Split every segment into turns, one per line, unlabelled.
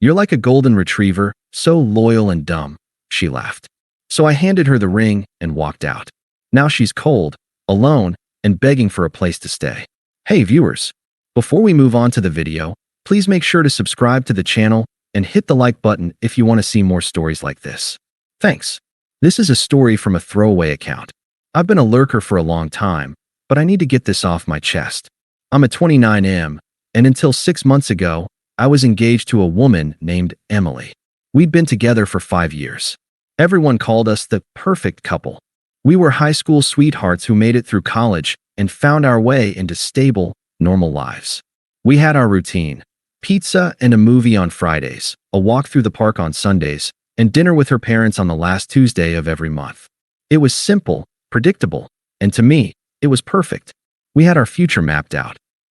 You're like a golden retriever, so loyal and dumb, she laughed. So I handed her the ring and walked out. Now she's cold, alone, and begging for a place to stay. Hey viewers, before we move on to the video, please make sure to subscribe to the channel and hit the like button if you want to see more stories like this. Thanks. This is a story from a throwaway account. I've been a lurker for a long time, but I need to get this off my chest. I'm a 29M, and until 6 months ago, I was engaged to a woman named Emily. We'd been together for 5 years. Everyone called us the perfect couple. We were high school sweethearts who made it through college and found our way into stable, normal lives. We had our routine: pizza and a movie on Fridays, a walk through the park on Sundays, and dinner with her parents on the last Tuesday of every month. It was simple, predictable, and to me, it was perfect. We had our future mapped out.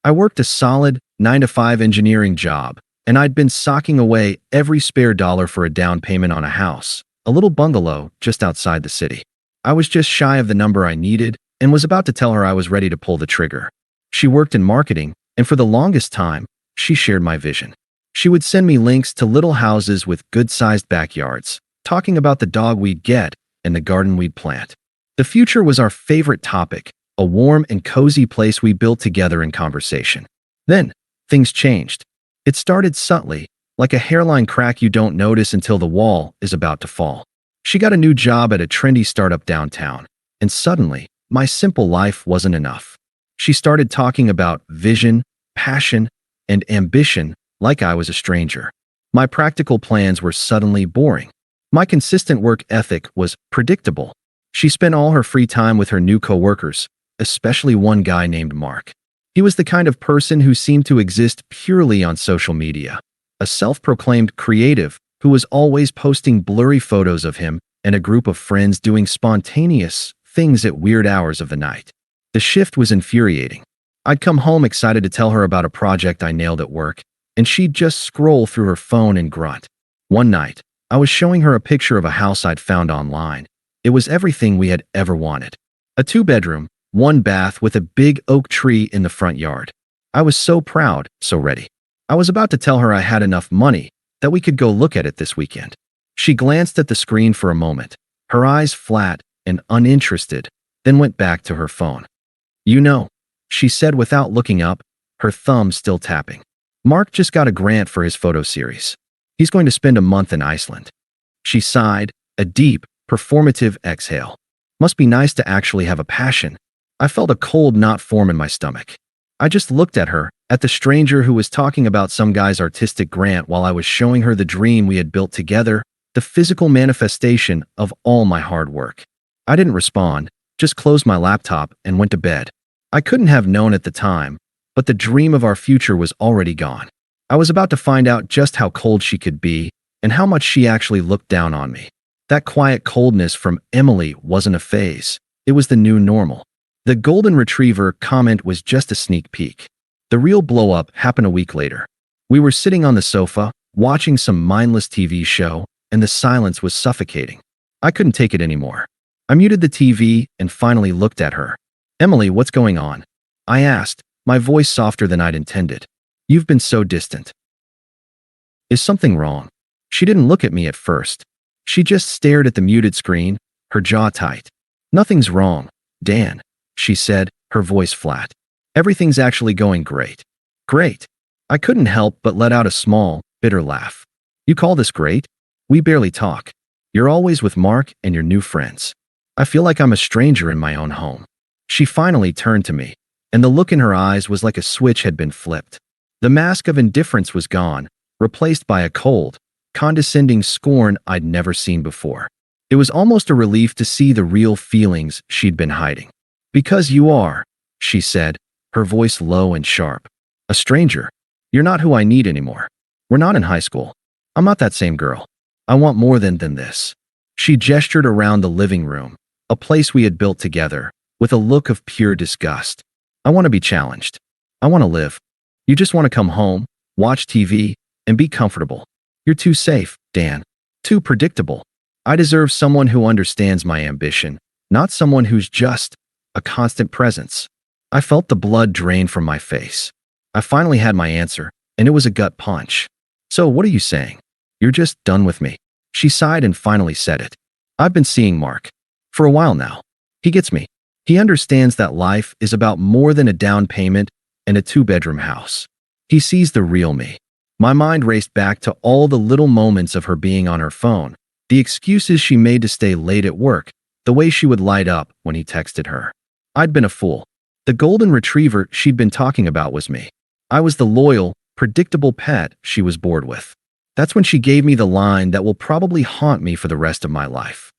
I worked a solid 9-to-5 engineering job, and I'd been socking away every spare dollar for a down payment on a house, a little bungalow just outside the city. I was just shy of the number I needed and was about to tell her I was ready to pull the trigger. She worked in marketing, and for the longest time, she shared my vision. She would send me links to little houses with good-sized backyards, talking about the dog we'd get and the garden we'd plant. The future was our favorite topic, a warm and cozy place we built together in conversation. Then, things changed. It started subtly, like a hairline crack you don't notice until the wall is about to fall. She got a new job at a trendy startup downtown, and suddenly, my simple life wasn't enough. She started talking about vision, passion, and ambition like I was a stranger. My practical plans were suddenly boring. My consistent work ethic was predictable. She spent all her free time with her new coworkers, especially one guy named Mark. He was the kind of person who seemed to exist purely on social media, a self-proclaimed creative who was always posting blurry photos of him and a group of friends doing spontaneous things at weird hours of the night. The shift was infuriating. I'd come home excited to tell her about a project I nailed at work, and she'd just scroll through her phone and grunt. One night, I was showing her a picture of a house I'd found online. It was everything we had ever wanted. A 2-bedroom, 1 bath with a big oak tree in the front yard. I was so proud, so ready. I was about to tell her I had enough money that we could go look at it this weekend. She glanced at the screen for a moment, her eyes flat and uninterested, then went back to her phone. You know, she said without looking up, her thumb still tapping. Mark just got a grant for his photo series. He's going to spend a month in Iceland. She sighed, a deep, performative exhale. Must be nice to actually have a passion. I felt a cold knot form in my stomach. I just looked at her, at the stranger who was talking about some guy's artistic grant while I was showing her the dream we had built together, the physical manifestation of all my hard work. I didn't respond, just closed my laptop and went to bed. I couldn't have known at the time, but the dream of our future was already gone. I was about to find out just how cold she could be and how much she actually looked down on me. That quiet coldness from Emily wasn't a phase. It was the new normal. The golden retriever comment was just a sneak peek. The real blow-up happened a week later. We were sitting on the sofa, watching some mindless TV show, and the silence was suffocating. I couldn't take it anymore. I muted the TV and finally looked at her. Emily, what's going on? I asked, my voice softer than I'd intended. You've been so distant. Is something wrong? She didn't look at me at first. She just stared at the muted screen, her jaw tight. Nothing's wrong, Dan, she said, her voice flat. Everything's actually going great. Great. I couldn't help but let out a small, bitter laugh. You call this great? We barely talk. You're always with Mark and your new friends. I feel like I'm a stranger in my own home. She finally turned to me, and the look in her eyes was like a switch had been flipped. The mask of indifference was gone, replaced by a cold, condescending scorn I'd never seen before. It was almost a relief to see the real feelings she'd been hiding. Because you are, she said, her voice low and sharp. A stranger. You're not who I need anymore. We're not in high school. I'm not that same girl. I want more than this. She gestured around the living room, a place we had built together, with a look of pure disgust. I want to be challenged. I want to live. You just want to come home, watch TV, and be comfortable. You're too safe, Dan. Too predictable. I deserve someone who understands my ambition, not someone who's just a constant presence. I felt the blood drain from my face. I finally had my answer, and it was a gut punch. So what are you saying? You're just done with me. She sighed and finally said it. I've been seeing Mark for a while now. He gets me. He understands that life is about more than a down payment and a two-bedroom house. He sees the real me. My mind raced back to all the little moments of her being on her phone, the excuses she made to stay late at work, the way she would light up when he texted her. I'd been a fool. The golden retriever she'd been talking about was me. I was the loyal, predictable pet she was bored with. That's when she gave me the line that will probably haunt me for the rest of my life.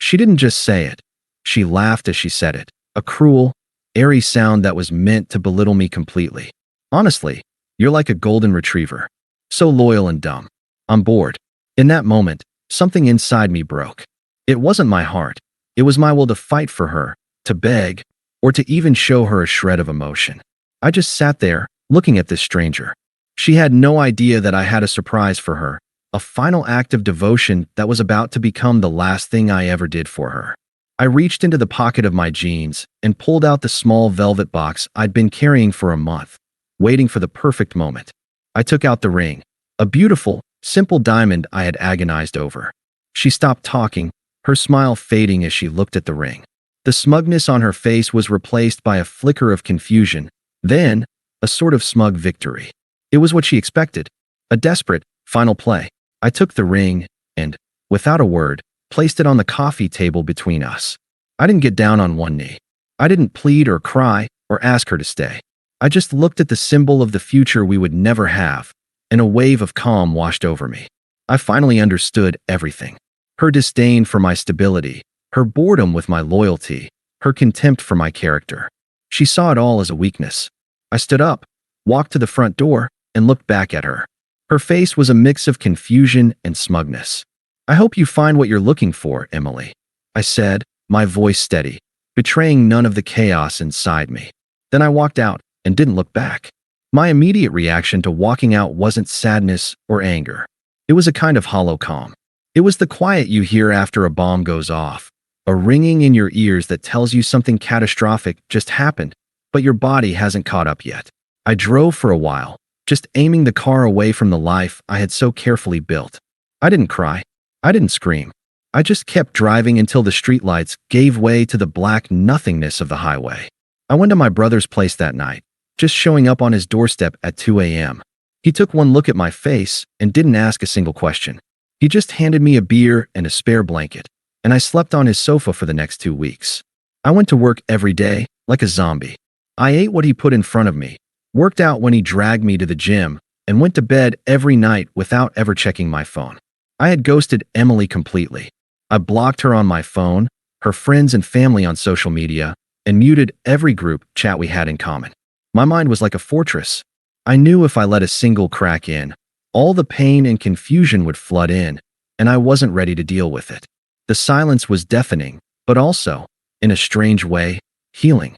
She didn't just say it. She laughed as she said it, a cruel, airy sound that was meant to belittle me completely. Honestly, you're like a golden retriever. So loyal and dumb. I'm bored. In that moment, something inside me broke. It wasn't my heart. It was my will to fight for her, to beg, or to even show her a shred of emotion. I just sat there, looking at this stranger. She had no idea that I had a surprise for her, a final act of devotion that was about to become the last thing I ever did for her. I reached into the pocket of my jeans and pulled out the small velvet box I'd been carrying for a month, waiting for the perfect moment. I took out the ring, a beautiful, simple diamond I had agonized over. She stopped talking, her smile fading as she looked at the ring. The smugness on her face was replaced by a flicker of confusion, then a sort of smug victory. It was what she expected, a desperate, final play. I took the ring and, without a word, placed it on the coffee table between us. I didn't get down on one knee. I didn't plead or cry or ask her to stay. I just looked at the symbol of the future we would never have, and a wave of calm washed over me. I finally understood everything. Her disdain for my stability, her boredom with my loyalty, her contempt for my character. She saw it all as a weakness. I stood up, walked to the front door, and looked back at her. Her face was a mix of confusion and smugness. I hope you find what you're looking for, Emily, I said, my voice steady, betraying none of the chaos inside me. Then I walked out and didn't look back. My immediate reaction to walking out wasn't sadness or anger. It was a kind of hollow calm. It was the quiet you hear after a bomb goes off, a ringing in your ears that tells you something catastrophic just happened, but your body hasn't caught up yet. I drove for a while, just aiming the car away from the life I had so carefully built. I didn't cry. I didn't scream. I just kept driving until the streetlights gave way to the black nothingness of the highway. I went to my brother's place that night, just showing up on his doorstep at 2 a.m. He took one look at my face and didn't ask a single question. He just handed me a beer and a spare blanket, and I slept on his sofa for the next 2 weeks. I went to work every day, like a zombie. I ate what he put in front of me, worked out when he dragged me to the gym, and went to bed every night without ever checking my phone. I had ghosted Emily completely. I blocked her on my phone, her friends and family on social media, and muted every group chat we had in common. My mind was like a fortress. I knew if I let a single crack in, all the pain and confusion would flood in, and I wasn't ready to deal with it. The silence was deafening, but also, in a strange way, healing.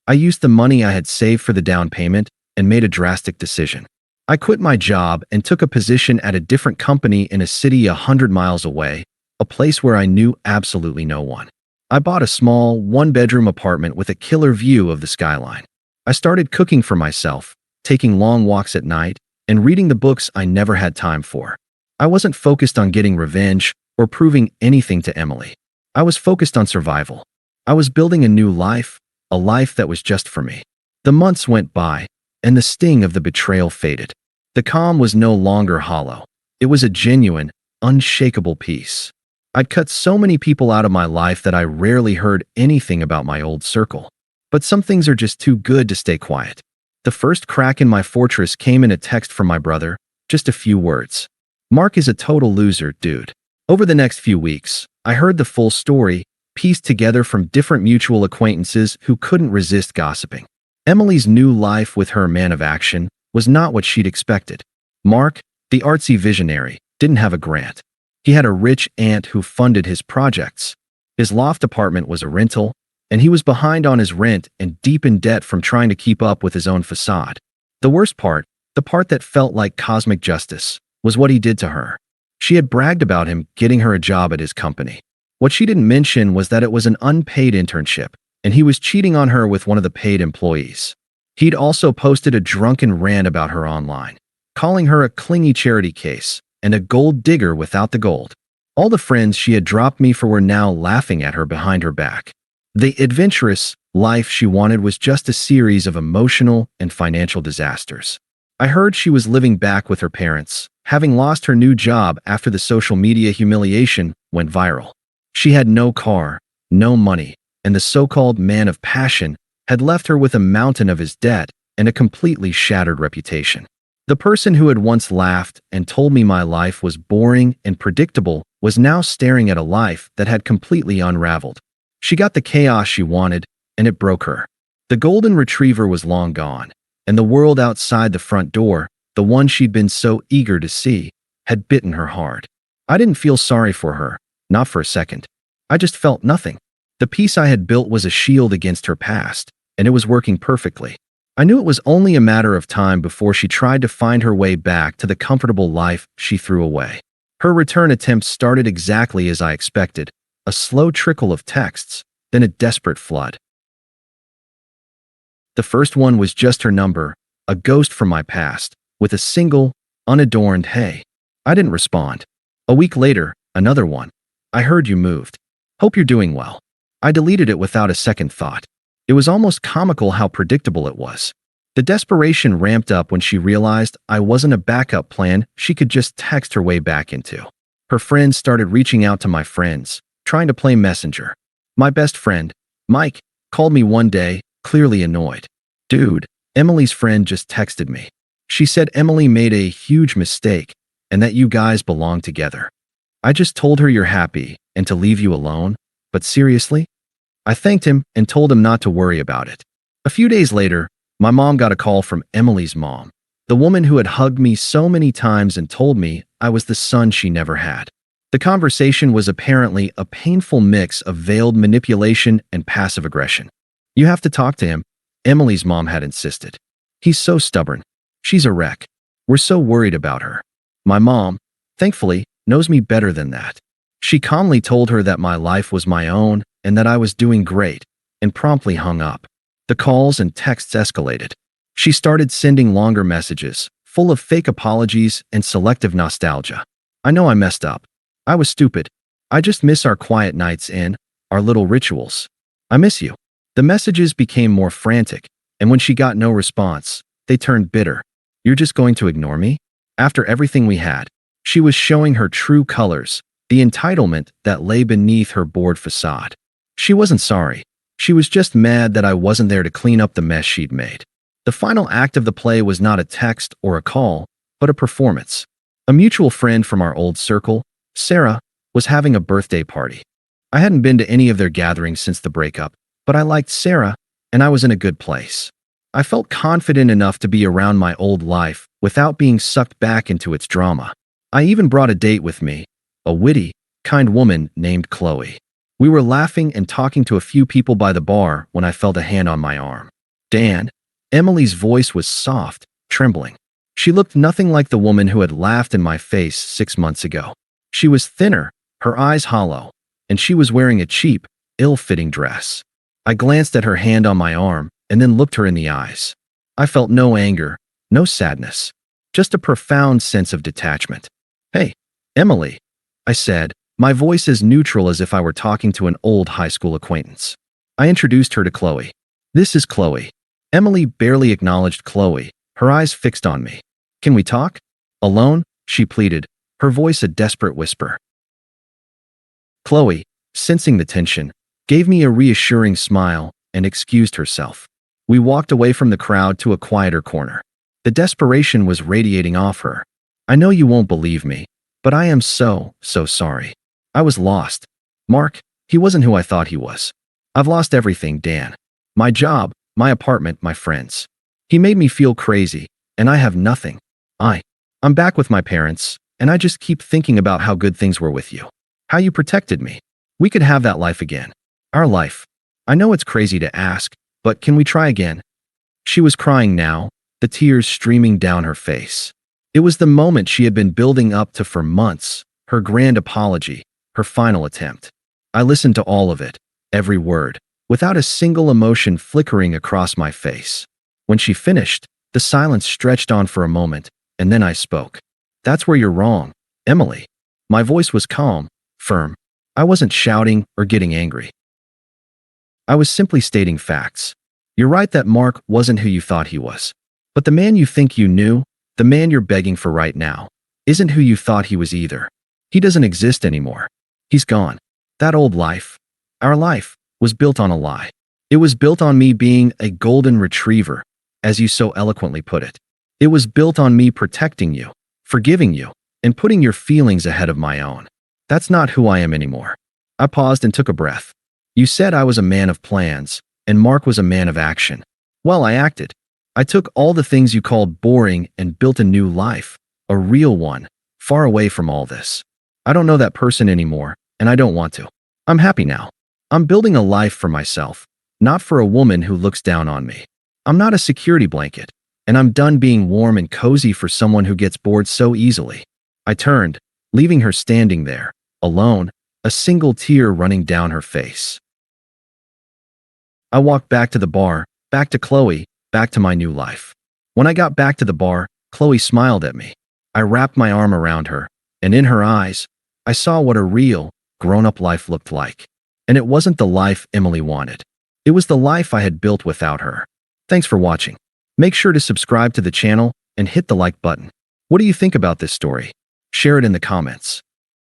I used the money I had saved for the down payment and made a drastic decision. I quit my job and took a position at a different company in a city 100 miles away, a place where I knew absolutely no one. I bought a small, one-bedroom apartment with a killer view of the skyline. I started cooking for myself, taking long walks at night, and reading the books I never had time for. I wasn't focused on getting revenge or proving anything to Emily. I was focused on survival. I was building a new life, a life that was just for me. The months went by, and the sting of the betrayal faded. The calm was no longer hollow. It was a genuine, unshakable peace. I'd cut so many people out of my life that I rarely heard anything about my old circle. But some things are just too good to stay quiet. The first crack in my fortress came in a text from my brother, just a few words. Mark is a total loser, dude. Over the next few weeks, I heard the full story, pieced together from different mutual acquaintances who couldn't resist gossiping. Emily's new life with her man of action was not what she'd expected. Mark, the artsy visionary, didn't have a grant. He had a rich aunt who funded his projects. His loft apartment was a rental, and he was behind on his rent and deep in debt from trying to keep up with his own facade. The worst part, the part that felt like cosmic justice, was what he did to her. She had bragged about him getting her a job at his company. What she didn't mention was that it was an unpaid internship, and he was cheating on her with one of the paid employees. He'd also posted a drunken rant about her online. calling her a clingy charity case and a gold digger without the gold. All the friends she had dropped me for were now laughing at her behind her back. The adventurous life she wanted was just a series of emotional and financial disasters. I heard she was living back with her parents, having lost her new job after the social media humiliation went viral. She had no car, no money, and the so-called man of passion had left her with a mountain of his debt and a completely shattered reputation. The person who had once laughed and told me my life was boring and predictable was now staring at a life that had completely unraveled. She got the chaos she wanted, and it broke her. The golden retriever was long gone, and the world outside the front door, the one she'd been so eager to see, had bitten her hard. I didn't feel sorry for her, not for a second. I just felt nothing. The peace I had built was a shield against her past, and it was working perfectly. I knew it was only a matter of time before she tried to find her way back to the comfortable life she threw away. Her return attempt started exactly as I expected, a slow trickle of texts, then a desperate flood. The first one was just her number, a ghost from my past, with a single, unadorned "Hey." I didn't respond. A week later, another one. "I heard you moved. Hope you're doing well." I deleted it without a second thought. It was almost comical how predictable it was. The desperation ramped up when she realized I wasn't a backup plan she could just text her way back into. Her friends started reaching out to my friends, trying to play messenger. My best friend, Mike, called me one day, clearly annoyed. "Dude, Emily's friend just texted me. She said Emily made a huge mistake and that you guys belong together. I just told her you're happy and to leave you alone, but seriously?" I thanked him and told him not to worry about it. A few days later, my mom got a call from Emily's mom, the woman who had hugged me so many times and told me I was the son she never had. The conversation was apparently a painful mix of veiled manipulation and passive aggression. "You have to talk to him," Emily's mom had insisted. "He's so stubborn. She's a wreck. We're so worried about her." My mom, thankfully, knows me better than that. She calmly told her that my life was my own and that I was doing great, and promptly hung up. The calls and texts escalated. She started sending longer messages, full of fake apologies and selective nostalgia. "I know I messed up. I was stupid. I just miss our quiet nights in, our little rituals. I miss you." The messages became more frantic, and when she got no response, they turned bitter. "You're just going to ignore me? After everything we had?" She was showing her true colors, the entitlement that lay beneath her bored facade. She wasn't sorry. She was just mad that I wasn't there to clean up the mess she'd made. The final act of the play was not a text or a call, but a performance. A mutual friend from our old circle, Sarah, was having a birthday party. I hadn't been to any of their gatherings since the breakup, but I liked Sarah, and I was in a good place. I felt confident enough to be around my old life without being sucked back into its drama. I even brought a date with me, a witty, kind woman named Qley. We were laughing and talking to a few people by the bar when I felt a hand on my arm. "Dan." Emily's voice was soft, trembling. She looked nothing like the woman who had laughed in my face 6 months ago. She was thinner, her eyes hollow, and she was wearing a cheap, ill-fitting dress. I glanced at her hand on my arm and then looked her in the eyes. I felt no anger, no sadness, just a profound sense of detachment. "Hey, Emily," I said, my voice as neutral as if I were talking to an old high school acquaintance. I introduced her to Qley. "This is Qley." Emily barely acknowledged Qley, her eyes fixed on me. "Can we talk? Alone?" she pleaded, her voice a desperate whisper. Qley, sensing the tension, gave me a reassuring smile and excused herself. We walked away from the crowd to a quieter corner. The desperation was radiating off her. "I know you won't believe me, but I am so sorry. I was lost. Mark, he wasn't who I thought he was. I've lost everything, Dan. My job, my apartment, my friends. He made me feel crazy, and I have nothing. I'm back with my parents, and I just keep thinking about how good things were with you. How you protected me. We could have that life again. Our life. I know it's crazy to ask, but can we try again?" She was crying now, the tears streaming down her face. It was the moment she had been building up to for months, her grand apology, her final attempt. I listened to all of it, every word, without a single emotion flickering across my face. When she finished, the silence stretched on for a moment, and then I spoke. That's where you're wrong, Emily. My voice was calm, firm. I wasn't shouting or getting angry. I was simply stating facts. You're right that Mark wasn't who you thought he was. But the man you think you knew, the man you're begging for right now, isn't who you thought he was either. He doesn't exist anymore. He's gone. That old life, our life, was built on a lie. It was built on me being a golden retriever, as you so eloquently put it. It was built on me protecting you, forgiving you, and putting your feelings ahead of my own. That's not who I am anymore. I paused and took a breath. You said I was a man of plans, and Mark was a man of action. Well, I acted. I took all the things you called boring and built a new life, a real one, far away from all this. I don't know that person anymore, and I don't want to. I'm happy now. I'm building a life for myself, not for a woman who looks down on me. I'm not a security blanket, and I'm done being warm and cozy for someone who gets bored so easily. I turned, leaving her standing there, alone, a single tear running down her face. I walked back to the bar, back to Qley, back to my new life. When I got back to the bar, Qley smiled at me. I wrapped my arm around her, and in her eyes, I saw what a real, grown-up life looked like. And it wasn't the life Emily wanted. It was the life I had built without her. Thanks for watching. Make sure to subscribe to the channel and hit the like button. What do you think about this story? Share it in the comments.